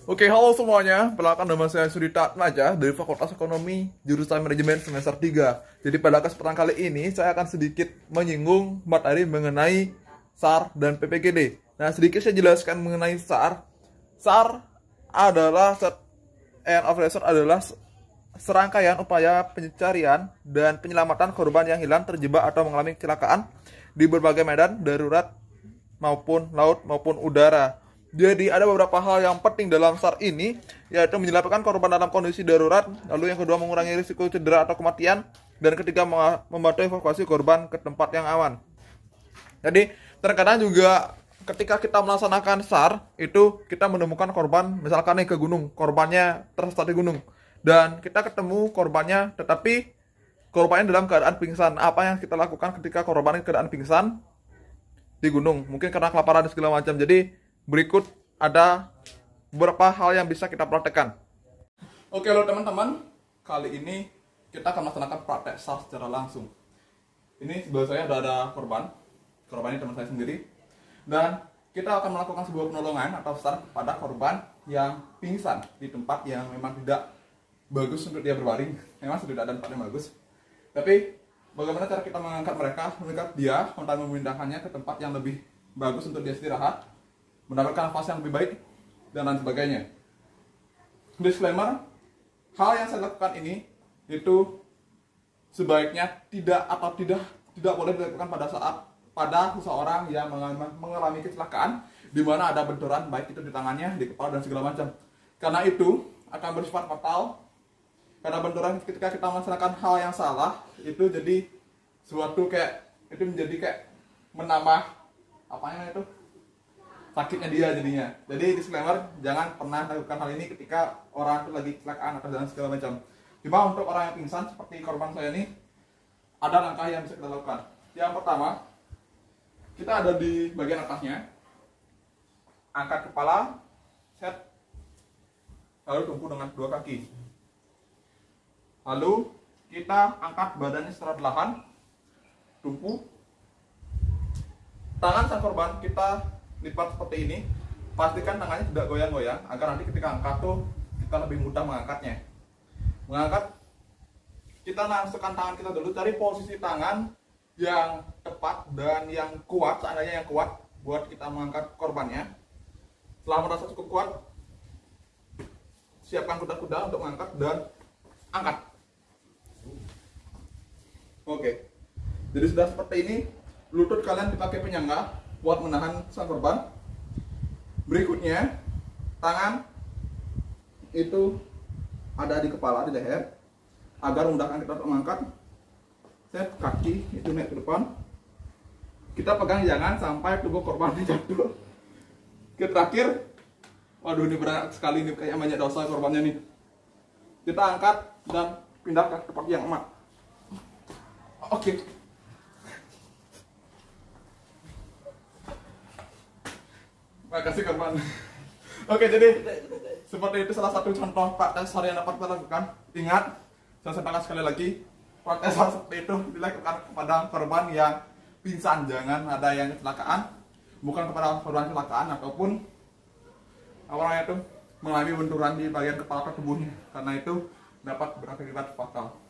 Oke, halo semuanya. Perkenalkan nama saya Surita Atmaja dari Fakultas Ekonomi jurusan Manajemen semester 3. Jadi pada kesempatan kali ini saya akan sedikit menyinggung materi mengenai SAR dan PPGD. Nah, sedikit saya jelaskan mengenai SAR. SAR adalah Search and of Rescue adalah serangkaian upaya pencarian dan penyelamatan korban yang hilang, terjebak atau mengalami kecelakaan di berbagai medan darurat maupun laut maupun udara. Jadi ada beberapa hal yang penting dalam SAR ini, yaitu menyelamatkan korban dalam kondisi darurat, lalu yang kedua mengurangi risiko cedera atau kematian, dan ketiga membantu evakuasi korban ke tempat yang aman. Jadi terkadang juga ketika kita melaksanakan SAR itu kita menemukan korban, misalkan nih ke gunung, korbannya tersesat di gunung, dan kita ketemu korbannya tetapi korbannya dalam keadaan pingsan. Apa yang kita lakukan ketika korbannya keadaan pingsan di gunung? Mungkin karena kelaparan dan segala macam. Jadi berikut ada beberapa hal yang bisa kita praktekkan. Oke, halo teman-teman. Kali ini kita akan melaksanakan praktek SAR secara langsung. Ini sebelah saya ada korban. Korban ini teman saya sendiri. Dan kita akan melakukan sebuah penolongan atau SAR pada korban yang pingsan di tempat yang memang tidak bagus untuk dia berbaring. Memang sudah ada tempat yang bagus. Tapi bagaimana cara kita mengangkat dia, untuk memindahkannya ke tempat yang lebih bagus untuk dia istirahat, mendapatkan nafas yang lebih baik, dan lain sebagainya. Disclaimer, hal yang saya lakukan ini itu sebaiknya tidak boleh dilakukan pada seseorang yang mengalami kecelakaan di mana ada benturan baik itu di tangannya, di kepala dan segala macam. Karena itu akan bersifat fatal. Karena benturan ketika kita melaksanakan hal yang salah itu jadi suatu menjadi menambah sakitnya dia jadinya. Jadi disclaimer, jangan pernah lakukan hal ini ketika orang itu lagi kecelakaan atau dan segala macam. Cuma untuk orang yang pingsan seperti korban saya ini, ada langkah yang bisa kita lakukan. Yang pertama, kita ada di bagian atasnya, angkat kepala, set, lalu tumpu dengan dua kaki. Lalu kita angkat badannya secara perlahan, tumpu. Tangan sang korban kita lipat seperti ini. Pastikan tangannya tidak goyang-goyang agar nanti ketika angkat tuh kita lebih mudah mengangkatnya. Mengangkat, kita masukkan tangan kita dulu, cari posisi tangan yang tepat dan yang kuat, seandainya yang kuat buat kita mengangkat korbannya. Setelah merasa cukup kuat, siapkan kuda-kuda untuk mengangkat dan angkat. Oke, jadi sudah seperti ini. Lutut kalian dipakai penyangga buat menahan sang korban. Berikutnya, tangan itu ada di kepala, di leher, agar memudahkan kita untuk mengangkat. Set, kaki itu naik ke depan. Kita pegang jangan sampai tubuh korbannya jatuh. Oke, terakhir, waduh ini berat sekali, ini kayak banyak dosa korbannya nih. Kita angkat dan pindahkan ke tempat yang aman. Oke. Makasih korban. Oke, jadi seperti itu salah satu contoh praktek SAR yang dapat kita lakukan. Ingat, saya sampaikan sekali lagi, praktek SAR seperti itu dilakukan kepada korban yang pingsan. Jangan ada yang kecelakaan, bukan kepada korban kecelakaan ataupun orang itu mengalami benturan di bagian kepala atau tubuhnya, karena itu dapat berakibat fatal.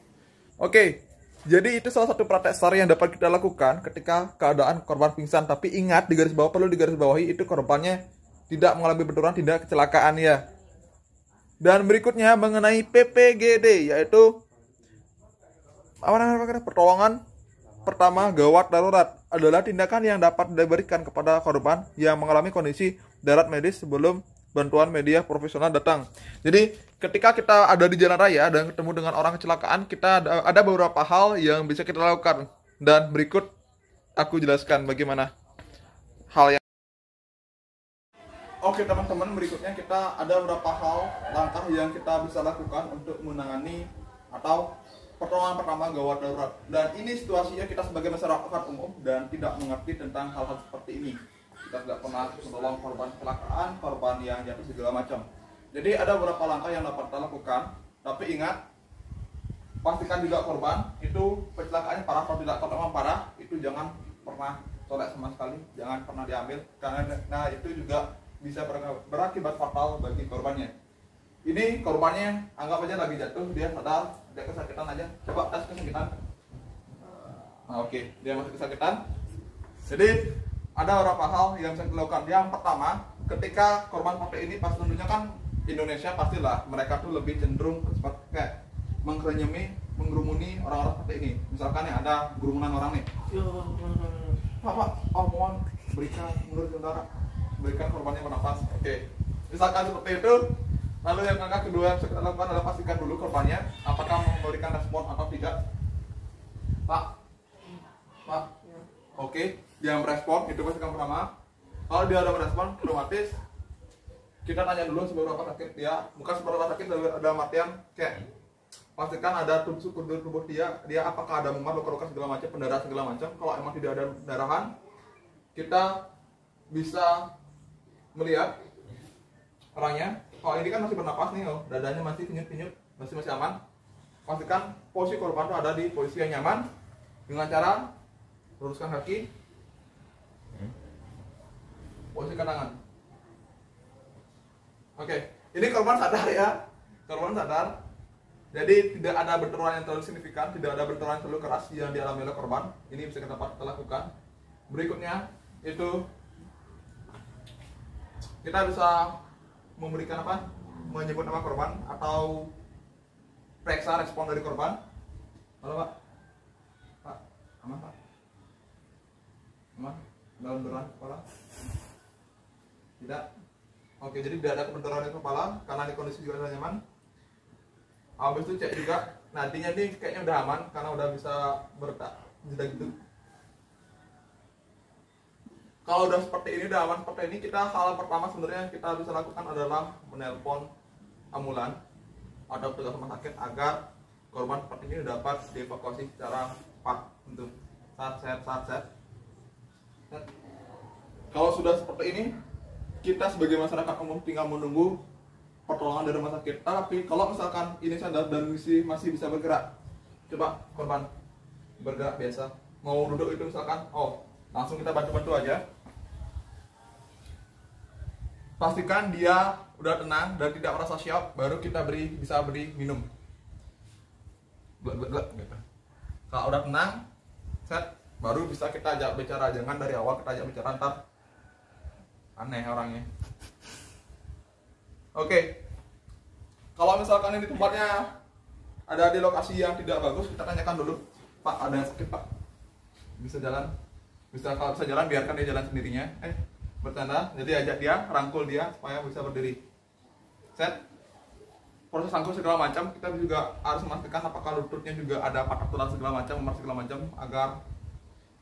Oke, jadi itu salah satu praktek SAR yang dapat kita lakukan ketika keadaan korban pingsan. Tapi ingat, perlu digarisbawahi itu korbannya tidak mengalami benturan, tidak kecelakaan ya. Dan berikutnya mengenai PPGD, yaitu pertolongan pertama gawat darurat, adalah tindakan yang dapat diberikan kepada korban yang mengalami kondisi darurat medis sebelum bantuan media profesional datang. Jadi ketika kita ada di jalan raya dan ketemu dengan orang kecelakaan, kita ada beberapa hal yang bisa kita lakukan. Dan berikut aku jelaskan bagaimana hal yang. Oke teman-teman, berikutnya kita ada beberapa hal langkah yang kita bisa lakukan untuk menangani atau pertolongan pertama gawat darurat. Dan ini situasinya kita sebagai masyarakat umum dan tidak mengerti tentang hal-hal seperti ini. Kita tidak pernah menolong korban kecelakaan, korban yang jatuh segala macam. Jadi ada beberapa langkah yang dapat kita lakukan. Tapi ingat, pastikan juga korban itu kecelakaannya parah atau tidak. Kalau memang parah, itu jangan pernah colek sama sekali, jangan pernah diambil, karena itu juga bisa berakibat fatal bagi korbannya. Ini korbannya anggap aja lagi jatuh, dia sadar, dia kesakitan aja. Coba tes kesakitan. Nah, oke, dia masih kesakitan. Jadi ada beberapa hal yang bisa dilakukan. Yang pertama, ketika korban pakai ini pas tentunya kan Indonesia pastilah mereka tuh lebih cenderung seperti kayak menggerumuni orang-orang seperti ini. Misalkan yang ada kerumunan orang nih. Pak, mohon berikan menurut saudara, berikan korbannya bernafas. Oke. Misalkan seperti itu, lalu yang langkah kedua yang kita lakukan adalah pastikan dulu korbannya apakah memberikan respon atau tidak. Pak, oke, dia merespon, itu pastikan pertama. Kalau dia ada merespon, otomatis kita tanya dulu seberapa sakit dia, bukan seberapa sakit dalam artian kayak pastikan ada tubuh dia apakah ada memar, luka-luka segala macam, pendarahan segala macam. Kalau emang tidak ada pendarahan, kita bisa melihat orangnya. Kalau ini kan masih bernapas nih, dadanya masih kenyut-kenyut, masih aman. Pastikan posisi korban itu ada di posisi yang nyaman dengan cara luruskan kaki, posisikan tangan. Oke, ini korban sadar ya, korban sadar. Jadi tidak ada benturan yang terlalu signifikan, tidak ada benturan yang terlalu keras yang dialami oleh korban. Ini bisa kita lakukan. Berikutnya itu kita bisa memberikan apa? Menyebut nama korban atau periksa respon dari korban. Halo Pak, aman Pak? Aman? Ada benturan kepala? Tidak. Oke, jadi tidak ada benturan di kepala karena di kondisi juga sudah nyaman. Habis itu cek juga nadinya nih kayaknya udah aman karena udah bisa bertak jeda gitu. Kalau udah seperti ini, udah aman seperti ini, kita hal pertama sebenarnya kita bisa lakukan adalah menelpon ambulan atau petugas rumah sakit agar korban seperti ini dapat dievakuasi secara cepat untuk saat. Kalau sudah seperti ini, kita sebagai masyarakat umum tinggal menunggu pertolongan dari rumah sakit. Tapi kalau misalkan ini sadar dan masih bisa bergerak, coba korban bergerak biasa. Mau duduk itu misalkan, langsung kita bantu aja. Pastikan dia udah tenang dan tidak merasa syok, baru kita bisa beri minum. Gitu. Kalau udah tenang, baru bisa kita ajak bicara. Jangan dari awal kita ajak bicara, ntar aneh orangnya. Oke. Kalau misalkan ini tempatnya ada di lokasi yang tidak bagus, kita tanyakan dulu, Pak, ada yang sakit Pak? Bisa jalan? Kalau bisa jalan, biarkan dia jalan sendirinya. Bertanda, jadi ajak dia, rangkul dia supaya bisa berdiri. Proses rangkul segala macam, kita juga harus memastikan apakah lututnya juga ada patah tulang segala macam, memar segala macam, agar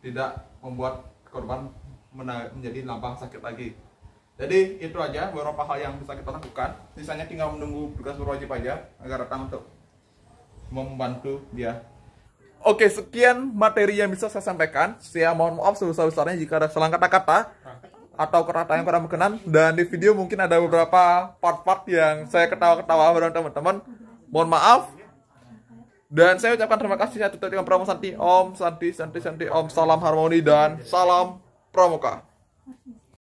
tidak membuat korban menjadi lambang sakit lagi. Jadi itu aja beberapa hal yang bisa kita lakukan. Sisanya tinggal menunggu tugas berwajib aja agar datang untuk membantu dia. Oke, sekian materi yang bisa saya sampaikan. Saya mohon maaf sebesar-besarnya jika ada salah kata-kata atau kata yang kurang berkenan. Dan di video mungkin ada beberapa part-part yang saya ketawa-ketawa bareng teman-teman. Mohon maaf. Dan saya ucapkan terima kasih. Saya tutup dengan Pramuka Santi. Om Santi, Om, salam harmoni dan salam Pramuka.